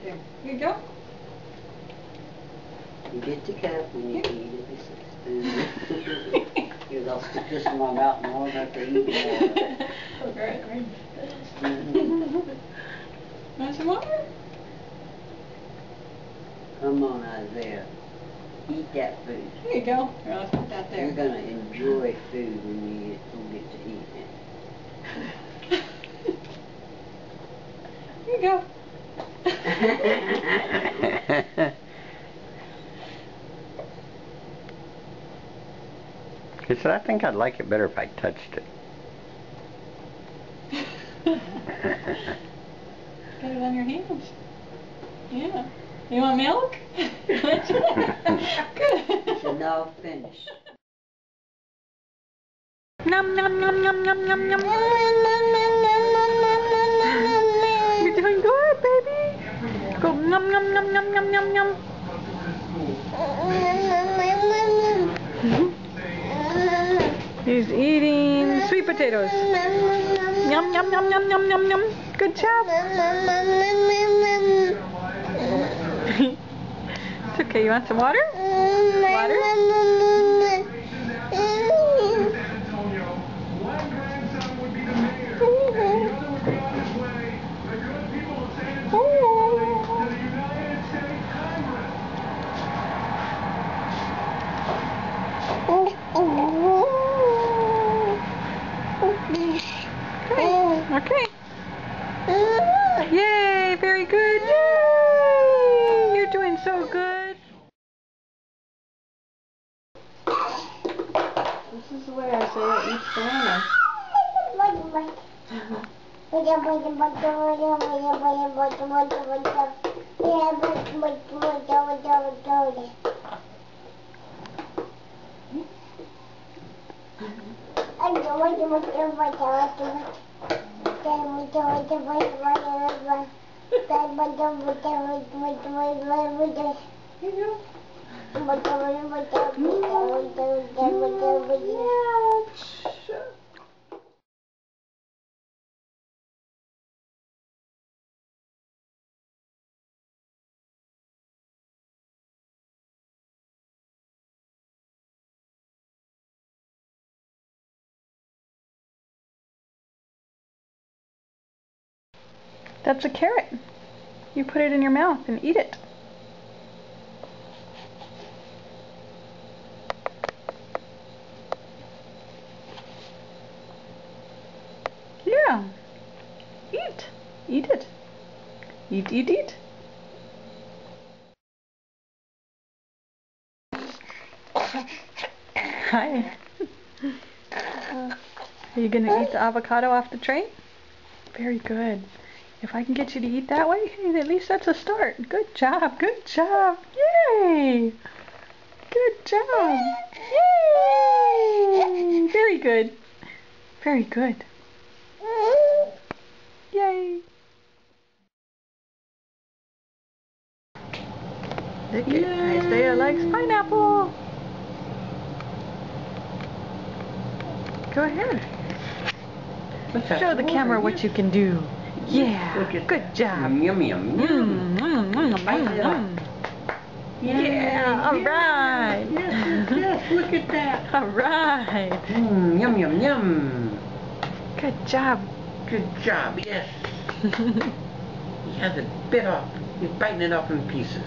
Here you go. You get the cup and you eat it with a spoon. Because I'll stick this in my mouth and warm up to eat more. Oh, great. Want some water? Come on, Isaiah. Eat that food. Here you go. Here, let's put that there. You're going to enjoy food when you get to eat it. Here you go. He said, I think I'd like it better if I touched it. Got it on your hands. Yeah. You want milk? Good. So now finish. Nom nom nom nom nom nom nom. You're doing good, baby. Go nom nom nom nom nom nom nom. He's eating sweet potatoes. Yum yum yum yum yum yum yum. Good job. It's okay. You want some water? Water? Okay. Yay, very good. Yay! You're doing so good. This is the way Isaiah eats banana. That's a carrot. You put it in your mouth and eat it. Yeah. Eat. Eat it. Eat, eat, eat. Hi. Are you going to eat the avocado off the tray? Very good. If I can get you to eat that way, at least that's a start. Good job. Good job. Yay. Good job. Yay. Very good. Very good. Yay. Look at Isaiah likes pineapple. Go ahead. Show the camera what you can do. Yeah. Good job. Yum, yum, yum. Yeah. All right. Yes, look at that. All right. Yum, yum, yum. Good job. Good job, yes. He has it bit off. He's biting it off in pieces.